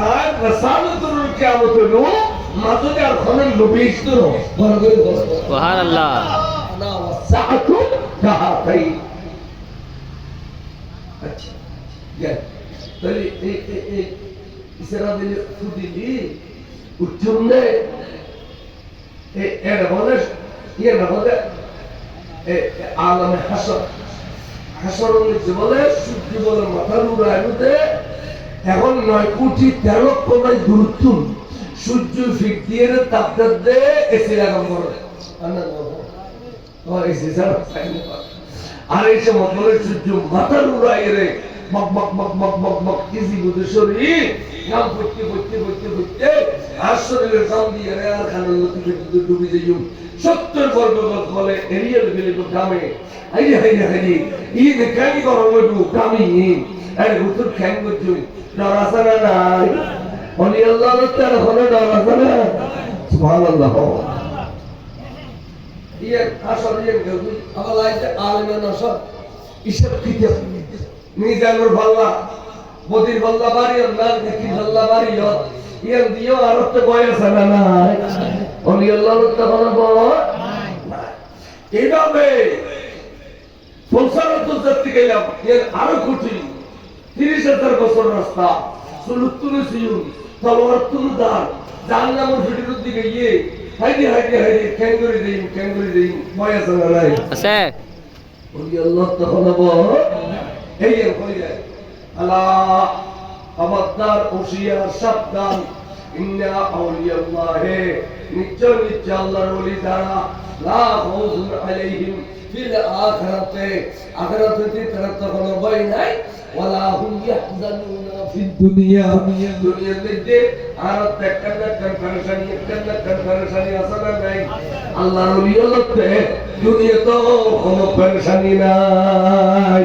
আর রাসালাতুল কিয়ামত হলো মাঝে আর খনন নবী ইসতর বড় করে বলো সুবহানাল্লাহ। আনা ওয়াসাআতু কাহাতাই। আচ্ছা গেল তাহলে এই ইসরা দিলে ফুদিলি উচ্চুন্নে এর বলে ইয়ে না বলে আলমে হাসর হাসরের নিচে বলে সূর্য বলে মাথার উড়াইতে এখন 9,13,00,000 দূরত্ব সূর্য ফিট দিয়ে তাপদার দে এসি লাগাম করে আর এই সময় বলে সূর্য মাথার উড়াই রে বক বক বক বক বক বক কিসি বুঝে শরীর নাম করতে করতে করতে করতে আর শরীরের কাম দিয়ে রে আর খানের নদীতে ডুবে যাই 70 বর্গগজ বলে এরিয়াল গেলে তো গ্রামে হাইরে হাইরে হাইরে ঈদ কানি করো বলবো গ্রামে আরে হুতুর খ্যাং করছো ডর আছে না নাই অলি আল্লাহর তার হলো ডর আছে না সুবহানাল্লাহ ইয়ে আসল ইয়ে গবি আল্লাহ যে আলেম নসব ইসব কিতাব নিজানুর ভাল্লা বদির ভাল্লা বাড়ি না দেখি ভাল্লা বাড়ি ইয়ে দিও আর তো বয়স আছে না নাই অলি আল্লাহর তার হলো এইভাবে পৌঁছানোর যাত্রী গেলাম এর আরো কঠিন 30,000 বছর রাস্তা সুলুত্তুনে সিয়ুন তলোয়ার তুলুদার জাহান্নামের ভিতরের দিকে গিয়ে হাইরে হাইরে হাইরে ক্যাঙ্গুরি দেই বয়স না নাই আছে ওই আল্লাহ তখন এই হয়ে যায় আল্লাহ খবরদার হুঁশিয়ার সাবধান ইন্না আউলিয়াল্লাহি নিশ্চয় নিশ্চয় আল্লাহর ওলি যারা লা খাউফুন আলাইহিম ফিল আখিরাতে আখিরাতে তারা তখন ভয় নাই ওয়ালা হুম ইয়াহজানুনা ফিদ দুনিয়া দুনিয়ার মধ্যে আর পেরেশানি আছে না নাই আল্লাহর ওলি হতে দুনিয়া তো কোনো পেরেশানি নাই